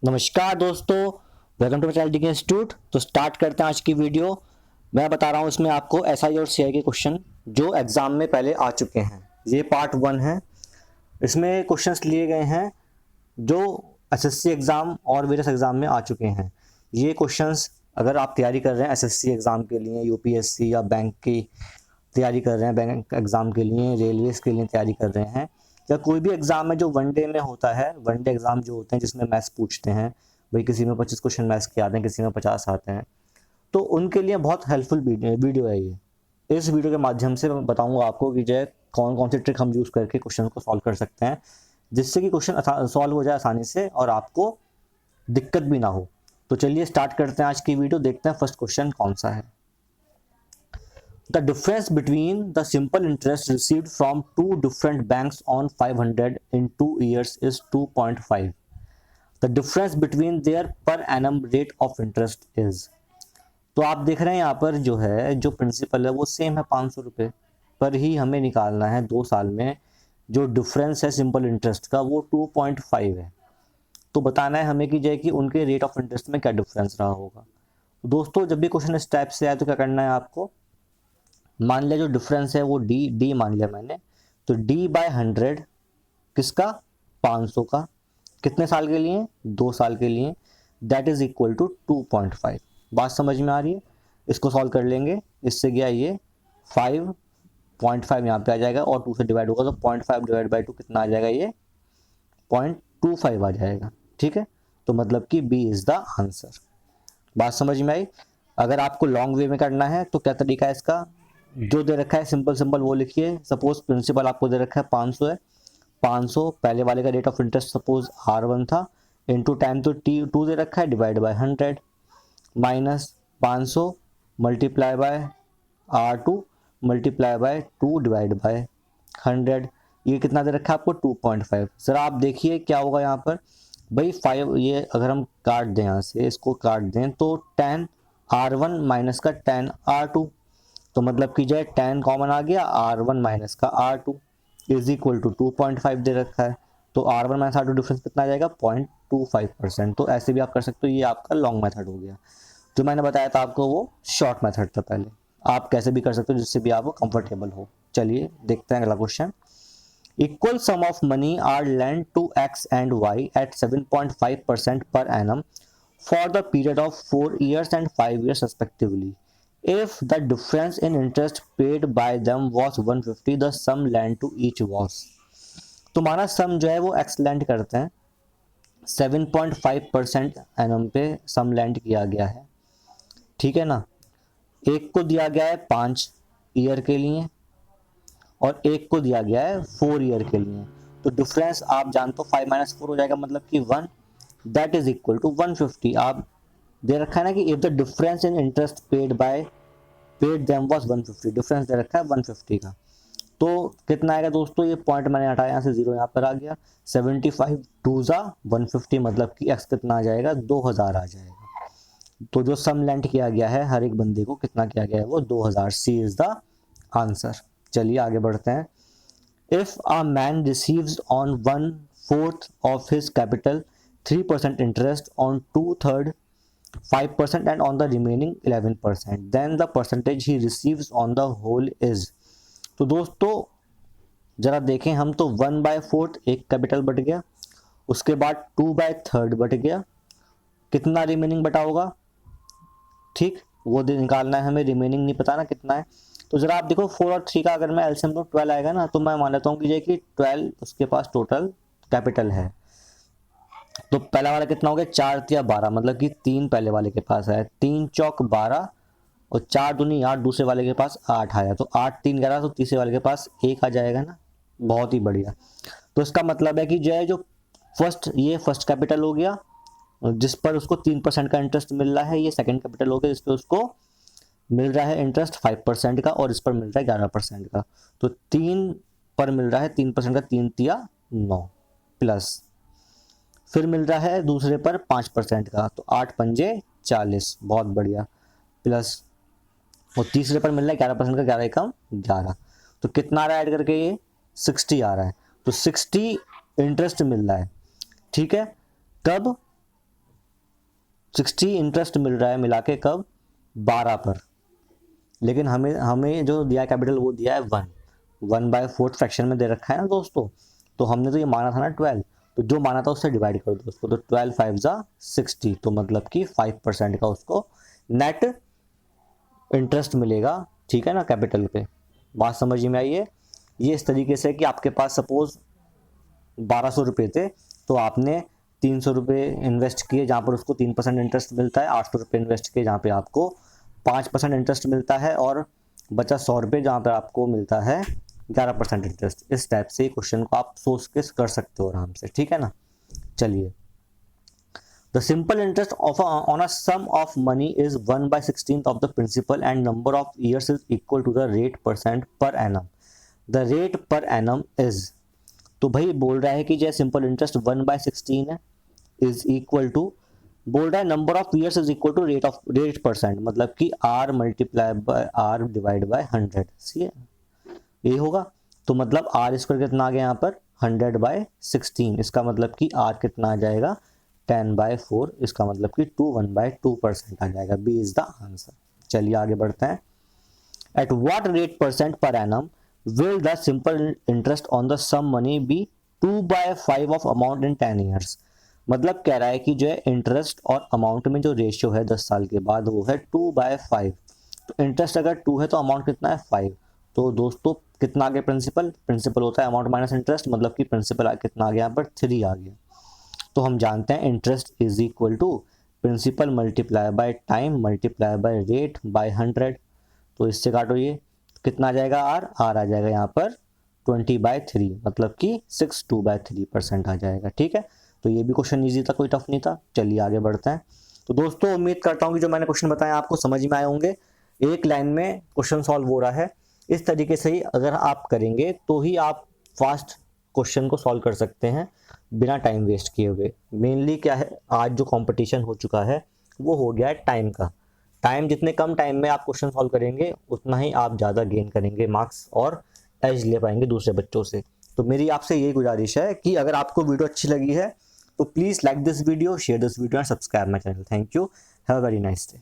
नमस्कार दोस्तों, welcome to channel degree institute. तो स्टार्ट करते हैं आज की वीडियो। मैं बता रहा हूँ इसमें आपको एसआई और सीआई के क्वेश्चन जो एग्जाम में पहले आ चुके हैं। ये पार्ट 1 है। इसमें क्वेश्चंस लिए गए हैं जो एसएससी एग्ज़ाम और वेरियस एग्ज़ाम में आ चुके हैं। ये क्वेश्चंस अगर आप तैयारी कर रहे हैं एसएससी एग्ज़ाम के लिए, यूपीएससी या बैंक की तैयारी कर रहे हैं, बैंक एग्ज़ाम के लिए, रेलवेज़ के लिए तैयारी कर रहे हैं, या कोई भी एग्ज़ाम है जो वनडे में होता है, वनडे एग्ज़ाम जो होते हैं जिसमें मैथ्स पूछते हैं, भाई किसी में 25 क्वेश्चन मैथ्स के आते हैं, किसी में 50 आते हैं, तो उनके लिए बहुत हेल्पफुल वीडियो है ये। इस वीडियो के माध्यम से मैं बताऊंगा आपको कि जो है कौन कौन सी ट्रिक हम यूज़ करके क्वेश्चन को सॉल्व कर सकते हैं, जिससे कि क्वेश्चन सॉल्व हो जाए आसानी से और आपको दिक्कत भी ना हो। तो चलिए स्टार्ट करते हैं आज की वीडियो। देखते हैं फर्स्ट क्वेश्चन कौन सा है। The difference between the simple interest received from two different banks on 500 in 2 years is 2.5. The difference between their per annum rate of interest is। तो आप देख रहे हैं यहाँ पर जो है, जो प्रिंसिपल है वो सेम है, 500 रुपये पर ही हमें निकालना है 2 साल में। जो डिफरेंस है सिंपल इंटरेस्ट का वो 2.5 है। तो बताना है हमें कि जो है कि उनके रेट ऑफ इंटरेस्ट में क्या डिफरेंस रहा होगा। तो दोस्तों जब भी क्वेश्चन इस टाइप से आए तो क्या करना है आपको, मान लिया जो डिफरेंस है वो डी मान लिया मैंने, तो डी बाय 100 किसका, 500 का, कितने साल के लिए, 2 साल के लिए, दैट इज इक्वल टू 2.5। बात समझ में आ रही है। इसको सॉल्व कर लेंगे। इससे गया ये 5.5 यहाँ पे आ जाएगा और 2 से डिवाइड होगा तो 0.5 डिवाइड बाई 2 कितना आ जाएगा, ये 0.25 आ जाएगा। ठीक है, तो मतलब कि बी इज द आंसर। बात समझ में आई। अगर आपको लॉन्ग वे में करना है तो क्या तरीका है इसका, जो दे रखा है सिंपल सिंपल वो लिखिए। सपोज प्रिंसिपल आपको दे रखा है 500 है, 500 पहले वाले का rate of interest suppose R1 था, इंटू टाइम तो T2 दे रखा है, divide by 100, minus 500 multiply by R2 multiply by 2 divide by 100। ये कितना दे रखा है आपको, 2.5। जरा आप देखिए क्या होगा यहाँ पर भाई, 5 ये अगर हम काट दें, यहाँ से इसको काट दें तो 10R1 माइनस का 10R2, तो मतलब कि जो 10 कॉमन आ गया, R1 माइनस का R2 इज इक्वल टू 2.5 दे रखा है, तो R1 माइनस R2 डिफरेंस कितना आ जाएगा, 0.25%। तो ऐसे भी आप कर सकते हो। ये आपका लॉन्ग मेथड हो गया। जो मैंने बताया था आपको वो शॉर्ट मेथड था पहले। आप कैसे भी कर सकते हो जिससे भी आपको कंफर्टेबल हो। चलिए देखते हैं अगला question. Equal sum of money are lent to X and Y at 7.5% per annum for the period of 4 years and 5 years respectively. If the difference in interest paid by them was 150, the sum lent to each was। तो हमारा सम जो है वो x land करते हैं, 7.5% annum पे some land किया गया है। ठीक है ना। एक को दिया गया है 5 ईयर के लिए और एक को दिया गया है 4 ईयर के लिए। तो डिफरेंस आप जानते हो 5 माइनस 4 हो जाएगा, मतलब कि 1, दैट इज इक्वल टू 150। आप दे रखा है ना कि if the difference in interest paid them was 150, difference दे रखा है 150 का। तो कितना आएगा दोस्तों, ये पॉइंट मैंने हटाया यहाँ से, जीरो यहाँ पर आ गया। 75 टू जा 150, मतलब कि एक्स कितना आ जाएगा, 2000 आ जाएगा। तो जो सम लेंट किया गया है हर एक बंदे को कितना किया गया है, वो 2000। सी इज द आंसर। चलिए आगे बढ़ते हैं। If a man receives on 1/4 of his capital 3% interest, on 2/3 5% and on the remaining 11%, then the percentage he receives on the whole is। तो दोस्तों जरा देखें हम, तो 1/4 एक कैपिटल बट गया, उसके बाद 2/3 बट गया, कितना रिमेनिंग बटा होगा, ठीक वो निकालना है हमें, रिमेनिंग नहीं पता ना कितना है। तो जरा आप देखो 4 और 3 का अगर मैं एलसीएम लूं 12 आएगा ना, तो मैं मान लेता हूँ कि 12 उसके पास टोटल कैपिटल है। तो पहला वाला कितना हो गया, 4 या 12, मतलब कि 3 पहले वाले के पास है, 3 चौक 12 और 4 दूनी 8, दूसरे वाले के पास 8 आया, तो 8 3 11, तो तीसरे वाले के पास 1 आ जाएगा ना। बहुत ही बढ़िया। तो इसका मतलब है कि जो फर्स्ट, ये फर्स्ट कैपिटल हो गया जिस पर उसको 3% का इंटरेस्ट मिल रहा है, ये सेकंड कैपिटल हो गया जिस पर उसको मिल रहा है इंटरेस्ट 5% का, और इस पर मिल रहा है 11% का। तो 3 पर मिल रहा है 3% का, 3 तिया 9, प्लस फिर मिल रहा है दूसरे पर 5% का, तो 8 पंजे 40, बहुत बढ़िया, प्लस और तीसरे पर मिल रहा है 11% का, 11 एकम 11। तो कितना आ रहा है ऐड करके, ये 60 आ रहा है। तो 60 इंटरेस्ट मिल रहा है। ठीक है, कब, 60 इंटरेस्ट मिल रहा है मिला के कब, 12 पर, लेकिन हमें जो दिया कैपिटल वो दिया है 1/4 फ्रैक्शन में दे रखा है ना दोस्तों। तो हमने तो ये माना था ना 12, तो जो माना था उससे डिवाइड कर दो उसको, तो 12 5 जा 60, तो मतलब कि 5% का उसको नेट इंटरेस्ट मिलेगा, ठीक है ना, कैपिटल पे। बात समझ में आई है। ये इस तरीके से कि आपके पास सपोज 1200 रुपये थे, तो आपने 300 रुपये इन्वेस्ट किए जहाँ पर उसको 3% इंटरेस्ट मिलता है, 800 रुपये इन्वेस्ट किए जहाँ पे आपको 5% इंटरेस्ट मिलता है, और बचा 100 रुपये जहाँ पर आपको मिलता है 11% इंटरेस्ट। इस टाइप से क्वेश्चन को आप सोच के कर सकते हो आराम से, ठीक है ना। चलिए, the simple interest of on a sum of money is 1/16 of the principal and number of years is equal to the rate % per annum. The rate per annum is, तो भाई बोल रहा है कि जो सिंपल इंटरेस्ट 1/16 है is equal to, बोल रहा है number of years is equal to rate %, मतलब कि r multiply by r divide by 100, C है ये होगा। तो मतलब r स्क्वायर कितना आ गया यहाँ पर 100/16, इसका मतलब कि r कितना आ जाएगा 10/4, इसका मतलब कि 1/2% आ जाएगा। B is the answer. चलिए आगे बढ़ते हैं। At what rate % per annum will the simple interest on the sum money be 2/5 of amount in 10 years। मतलब कह रहा है कि जो है इंटरेस्ट और अमाउंट में जो रेशियो है 10 साल के बाद वो है 2/5। तो इंटरेस्ट अगर 2 है तो अमाउंट कितना है 5। तो दोस्तों कितना आ गया प्रिंसिपल, प्रिंसिपल होता है अमाउंट माइनस इंटरेस्ट, मतलब कि प्रिंसिपल कितना आ गया यहाँ पर 3 आ गया। तो हम जानते हैं interest is equal to principal multiply by time multiply by rate by 100। तो इससे काटो ये कितना आ जाएगा r आ जाएगा यहाँ पर 20/3, मतलब कि 62/3% आ जाएगा, ठीक है। तो ये भी क्वेश्चन इजी था, कोई टफ नहीं था। चलिए आगे बढ़ते हैं। तो दोस्तों उम्मीद करता हूँ कि जो मैंने क्वेश्चन बताया आपको समझ में आए होंगे। एक लाइन में क्वेश्चन सॉल्व हो रहा है, इस तरीके से ही अगर आप करेंगे तो ही आप फास्ट क्वेश्चन को सॉल्व कर सकते हैं बिना टाइम वेस्ट किए हुए। मेनली क्या है, आज जो कंपटीशन हो चुका है वो हो गया है टाइम का। टाइम जितने कम टाइम में आप क्वेश्चन सॉल्व करेंगे उतना ही आप ज़्यादा गेन करेंगे मार्क्स और एज ले पाएंगे दूसरे बच्चों से। तो मेरी आपसे यही गुजारिश है कि अगर आपको वीडियो अच्छी लगी है तो please like this video, share this video and subscribe my channel. Thank you, have a very nice day.